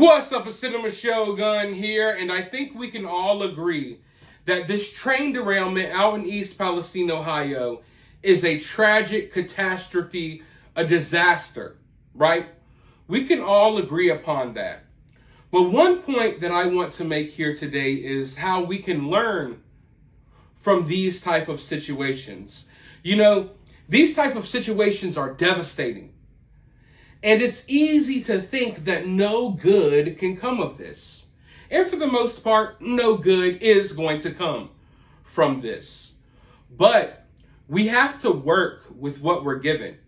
What's up, a Cinema Shogun here, and I think we can all agree that this train derailment out in East Palestine, Ohio, is a tragic catastrophe, a disaster, right? We can all agree upon that. But one point that I want to make here today is how we can learn from these type of situations. You know, these type of situations are devastating. And it's easy to think that no good can come of this. And for the most part, no good is going to come from this. But we have to work with what we're given.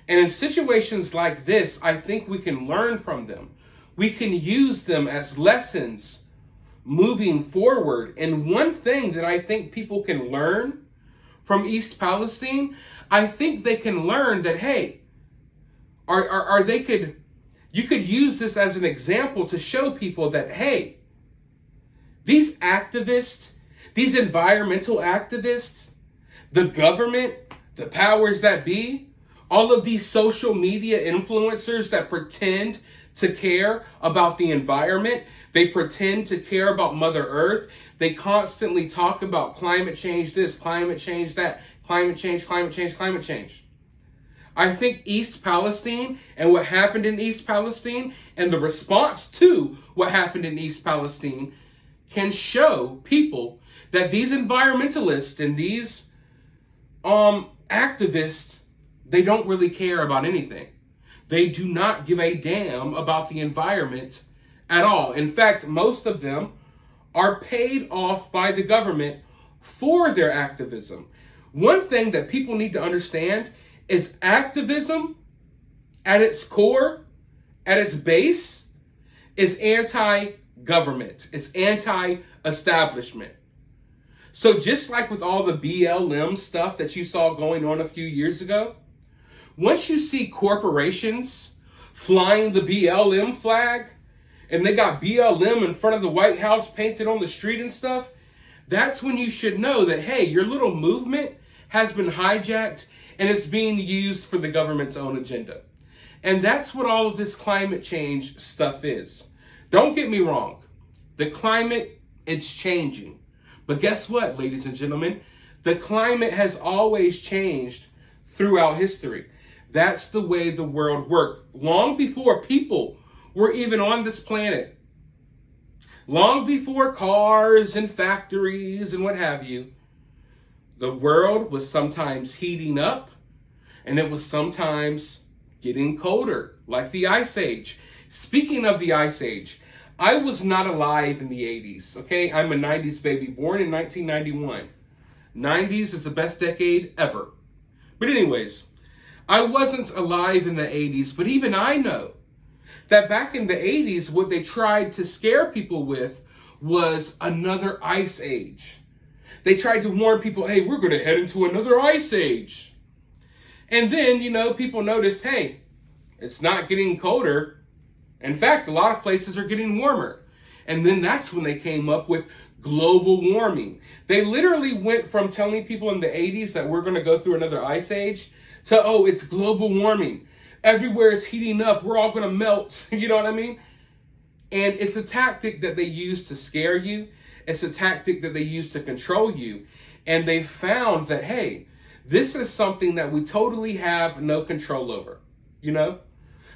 And in situations like this, I think we can learn from them. We can use them as lessons moving forward. And one thing that I think people can learn from East Palestine, I think they can learn that, hey, you could use this as an example to show people that, hey, these activists, these environmental activists, the government, the powers that be, all of these social media influencers that pretend to care about the environment, they pretend to care about Mother Earth, they constantly talk about climate change this, climate change that, climate change, climate change, climate change. I think East Palestine and what happened in East Palestine and the response to what happened in East Palestine can show people that these environmentalists and these activists, they don't really care about anything. They do not give a damn about the environment at all. In fact, most of them are paid off by the government for their activism. One thing that people need to understand is activism at its core, at its base, is anti-government. It's anti-establishment. So just like with all the BLM stuff that you saw going on a few years ago, once you see corporations flying the BLM flag, and they got BLM in front of the White House painted on the street and stuff, that's when you should know that, hey, your little movement has been hijacked and it's being used for the government's own agenda. And that's what all of this climate change stuff is. Don't get me wrong. The climate, it's changing. But guess what, ladies and gentlemen? The climate has always changed throughout history. That's the way the world worked. Long before people were even on this planet. Long before cars and factories and what have you. The world was sometimes heating up, and it was sometimes getting colder, like the Ice Age. Speaking of the Ice Age, I was not alive in the 80s, okay? I'm a 90s baby, born in 1991. 90s is the best decade ever. But anyways, I wasn't alive in the 80s, but even I know that back in the 80s, what they tried to scare people with was another Ice Age. They tried to warn people, hey, we're going to head into another ice age. And then, people noticed, hey, it's not getting colder. In fact, a lot of places are getting warmer. And then that's when they came up with global warming. They literally went from telling people in the 80s that we're going to go through another ice age to, oh, it's global warming. Everywhere is heating up. We're all going to melt. You know what I mean? And it's a tactic that they use to scare you. It's a tactic that they use to control you. And they found that, hey, this is something that we totally have no control over,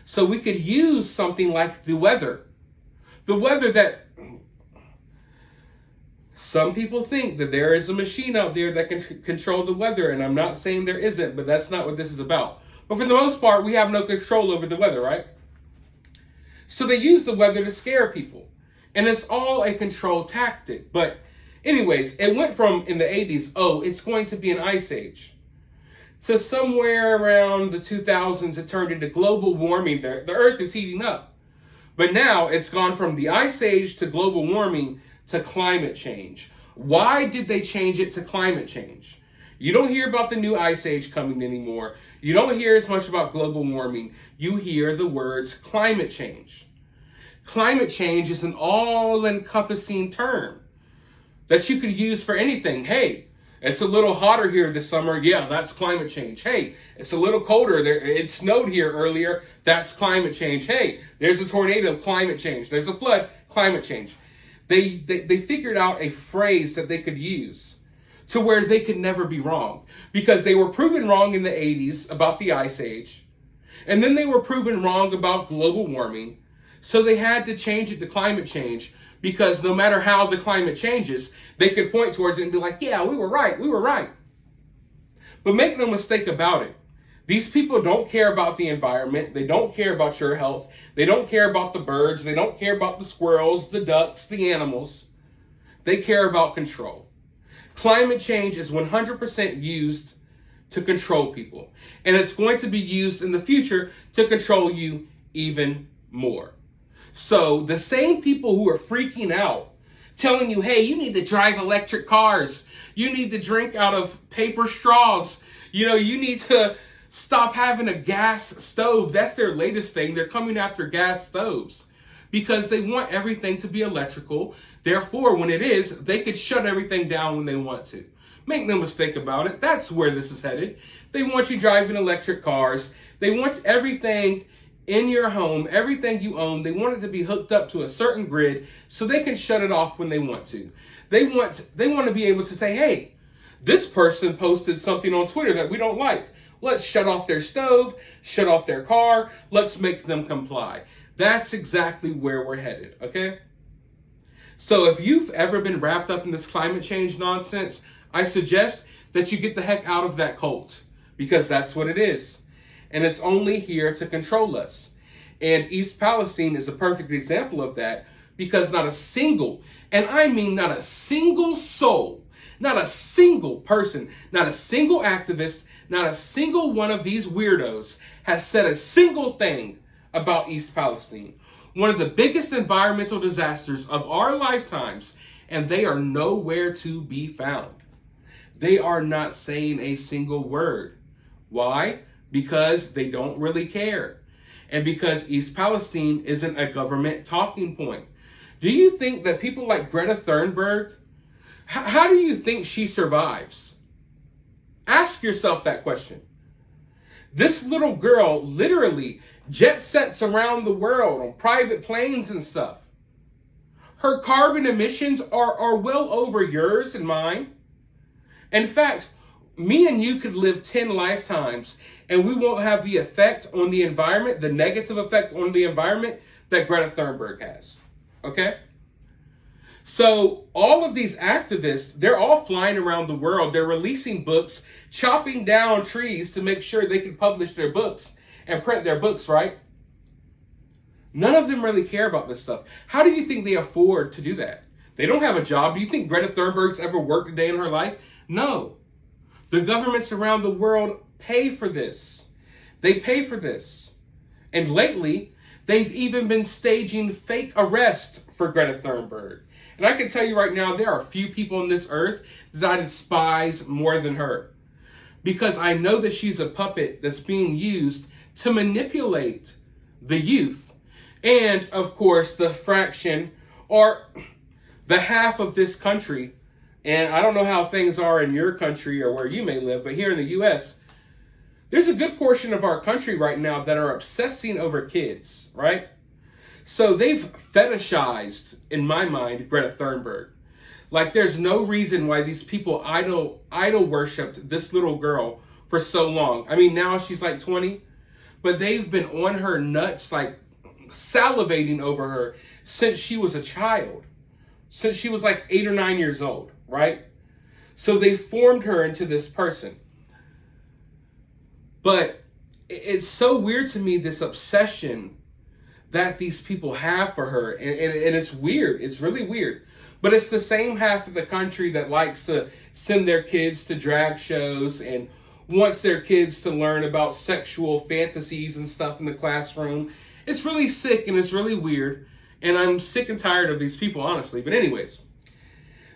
So we could use something like the weather. The weather that some people think that there is a machine out there that can control the weather. And I'm not saying there isn't, but that's not what this is about. But for the most part, we have no control over the weather, right? So they use the weather to scare people. And it's all a control tactic. But anyways, it went from in the 80s, oh, it's going to be an ice age. To somewhere around the 2000s, it turned into global warming. The earth is heating up. But now it's gone from the ice age to global warming to climate change. Why did they change it to climate change? You don't hear about the new ice age coming anymore. You don't hear as much about global warming. You hear the words climate change. Climate change is an all-encompassing term that you could use for anything. Hey, It's a little hotter here this summer. Yeah, that's climate change. Hey, it's a little colder. It snowed here earlier. That's climate change. Hey, there's a tornado. Climate change. There's a flood. Climate change. They figured out a phrase that they could use to where they could never be wrong, because they were proven wrong in the 80s about the Ice Age, and then they were proven wrong about global warming, so they had to change it to climate change, because no matter how the climate changes, they could point towards it and be like, yeah, we were right. But make no mistake about it, these people don't care about the environment, they don't care about your health, they don't care about the birds, they don't care about the squirrels, the ducks, the animals. They care about control. Climate change is 100% used to control people, and it's going to be used in the future to control you even more. So the same people who are freaking out, telling you, hey, you need to drive electric cars, you need to drink out of paper straws, you need to stop having a gas stove. That's their latest thing. They're coming after gas stoves because they want everything to be electrical. Therefore, when it is, they could shut everything down when they want to. Make no mistake about it, that's where this is headed. They want you driving electric cars. They want everything in your home, everything you own, they want it to be hooked up to a certain grid so they can shut it off when they want to. They want to be able to say, hey, this person posted something on Twitter that we don't like. Let's shut off their stove, shut off their car, let's make them comply. That's exactly where we're headed, okay? So if you've ever been wrapped up in this climate change nonsense, I suggest that you get the heck out of that cult, because that's what it is. And it's only here to control us. And East Palestine is a perfect example of that, because not a single, and I mean not a single soul, not a single person, not a single activist, not a single one of these weirdos has said a single thing about East Palestine. One of the biggest environmental disasters of our lifetimes, and they are nowhere to be found. They are not saying a single word. Why? Because they don't really care. And because East Palestine isn't a government talking point. Do you think that people like Greta Thunberg, how do you think she survives? Ask yourself that question. This little girl literally jet sets around the world on private planes and stuff. Her carbon emissions are well over yours and mine. In fact, me and you could live 10 lifetimes and we won't have the effect on the environment, the negative effect on the environment that Greta Thunberg has. Okay? So all of these activists, they're all flying around the world. They're releasing books, chopping down trees to make sure they can publish their books and print their books, right? None of them really care about this stuff. How do you think they afford to do that? They don't have a job. Do you think Greta Thunberg's ever worked a day in her life? No. The governments around the world pay for this. They pay for this. And lately, they've even been staging fake arrests for Greta Thunberg. And I can tell you right now, there are few people on this earth that I despise more than her. Because I know that she's a puppet that's being used to manipulate the youth. And, of course, the fraction or the half of this country. And I don't know how things are in your country or where you may live, but here in the U.S., there's a good portion of our country right now that are obsessing over kids, right? So they've fetishized, in my mind, Greta Thunberg. Like, there's no reason why these people idol worshipped this little girl for so long. I mean, now she's like 20, but they've been on her nuts, like salivating over her since she was a child, since she was like 8 or 9 years old, right? So they formed her into this person. But it's so weird to me, this obsession that these people have for her. And it's weird. It's really weird. But it's the same half of the country that likes to send their kids to drag shows and wants their kids to learn about sexual fantasies and stuff in the classroom. It's really sick and it's really weird. And I'm sick and tired of these people, honestly. But anyways,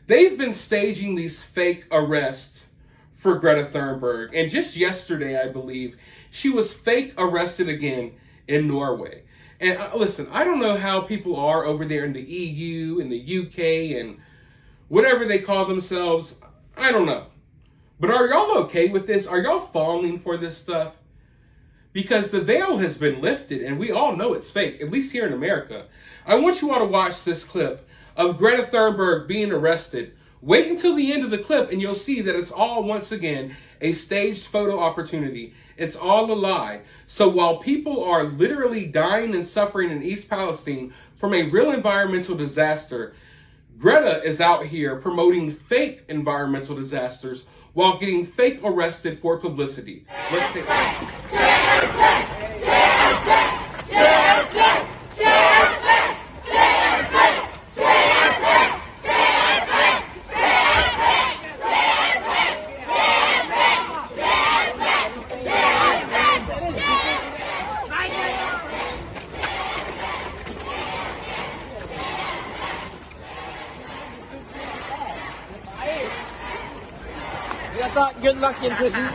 they've been staging these fake arrests for Greta Thunberg. And just yesterday, I believe, she was fake arrested again in Norway. And listen, I don't know how people are over there in the EU and the UK and whatever they call themselves. I don't know. But are y'all okay with this? Are y'all falling for this stuff? Because the veil has been lifted and we all know it's fake, at least here in America. I want you all to watch this clip of Greta Thunberg being arrested. Wait until the end of the clip and you'll see that it's all, once again, a staged photo opportunity. It's all a lie. So while people are literally dying and suffering in East Palestine from a real environmental disaster, Greta is out here promoting fake environmental disasters while getting fake arrested for publicity. Let's take a look. I thought good luck in prison.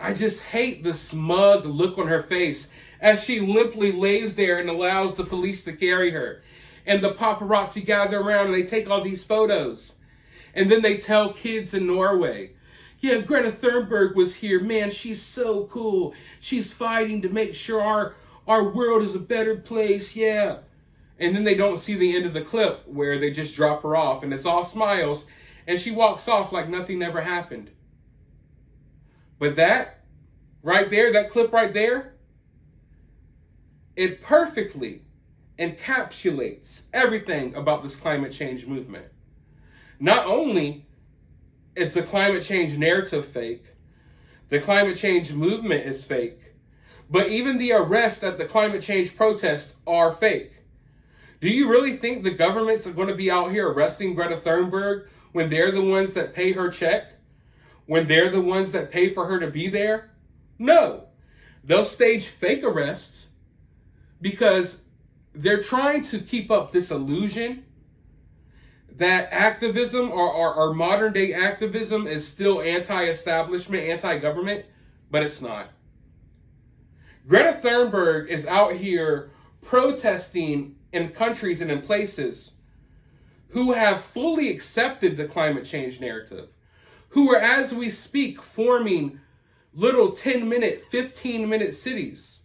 I just hate the smug look on her face as she limply lays there and allows the police to carry her. And the paparazzi gather around and they take all these photos. And then they tell kids in Norway, yeah, Greta Thunberg was here. Man, she's so cool. She's fighting to make sure our world is a better place. Yeah. And then they don't see the end of the clip where they just drop her off and it's all smiles and she walks off like nothing ever happened. But that right there, that clip right there, it perfectly encapsulates everything about this climate change movement. Not only is the climate change narrative fake, the climate change movement is fake, but even the arrests at the climate change protests are fake. Do you really think the governments are going to be out here arresting Greta Thunberg when they're the ones that pay her check? When they're the ones that pay for her to be there? No. They'll stage fake arrests because they're trying to keep up this illusion that activism or modern day activism is still anti-establishment, anti-government, but it's not. Greta Thunberg is out here protesting in countries and in places who have fully accepted the climate change narrative, who are, as we speak, forming little 10-minute, 15-minute cities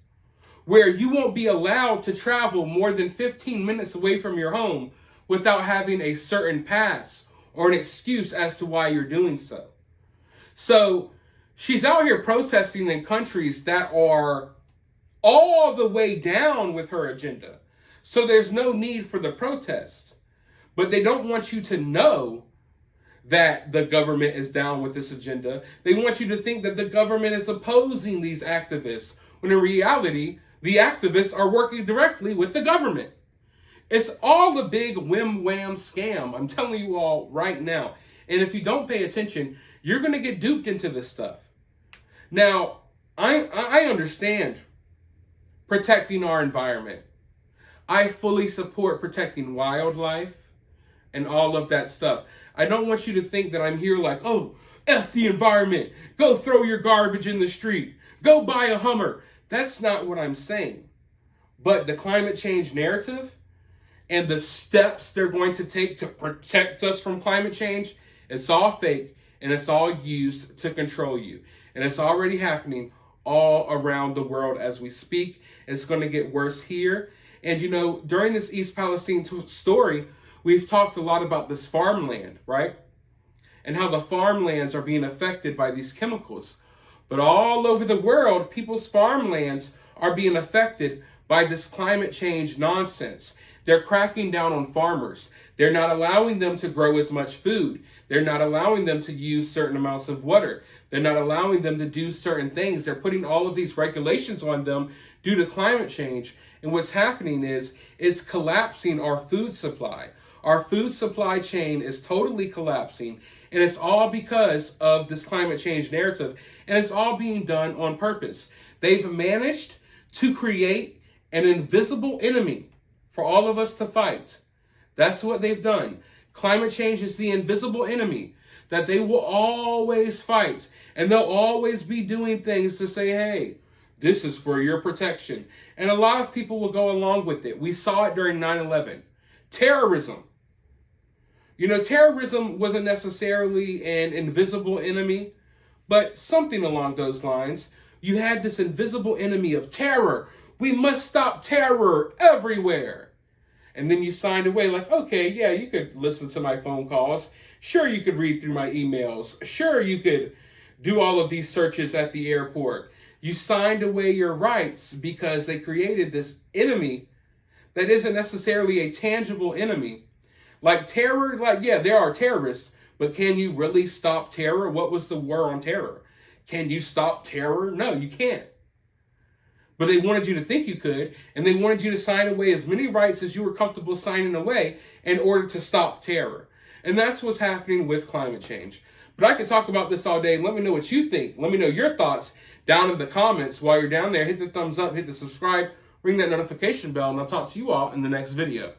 where you won't be allowed to travel more than 15 minutes away from your home without having a certain pass or an excuse as to why you're doing so. So she's out here protesting in countries that are all the way down with her agenda. So there's no need for the protest. But they don't want you to know that the government is down with this agenda. They want you to think that the government is opposing these activists, when in reality, the activists are working directly with the government. It's all a big whim-wham scam. I'm telling you all right now. And if you don't pay attention, you're going to get duped into this stuff. Now, I understand protecting our environment. I fully support protecting wildlife and all of that stuff. I don't want you to think that I'm here like, oh, F the environment. Go throw your garbage in the street. Go buy a Hummer. That's not what I'm saying. But the climate change narrative and the steps they're going to take to protect us from climate change, it's all fake and it's all used to control you. And it's already happening all around the world as we speak. It's going to get worse here. And you know, during this East Palestine story, we've talked a lot about this farmland, right? And how the farmlands are being affected by these chemicals. But all over the world, people's farmlands are being affected by this climate change nonsense. They're cracking down on farmers. They're not allowing them to grow as much food. They're not allowing them to use certain amounts of water. They're not allowing them to do certain things. They're putting all of these regulations on them due to climate change. And what's happening is it's collapsing our food supply. Our food supply chain is totally collapsing. And it's all because of this climate change narrative. And it's all being done on purpose. They've managed to create an invisible enemy for all of us to fight. That's what they've done. Climate change is the invisible enemy that they will always fight. And they'll always be doing things to say, hey, this is for your protection. And a lot of people will go along with it. We saw it during 9/11. Terrorism. Terrorism wasn't necessarily an invisible enemy, but something along those lines. You had this invisible enemy of terror. We must stop terror everywhere. And then you signed away like, okay, yeah, you could listen to my phone calls. Sure, you could read through my emails. Sure, you could do all of these searches at the airport. You signed away your rights because they created this enemy that isn't necessarily a tangible enemy. Like terror, yeah, there are terrorists, but can you really stop terror? What was the war on terror? Can you stop terror? No, you can't. But they wanted you to think you could, and they wanted you to sign away as many rights as you were comfortable signing away in order to stop terror. And that's what's happening with climate change. But I could talk about this all day. Let me know what you think. Let me know your thoughts down in the comments. While you're down there, hit the thumbs up, hit the subscribe, ring that notification bell, and I'll talk to you all in the next video.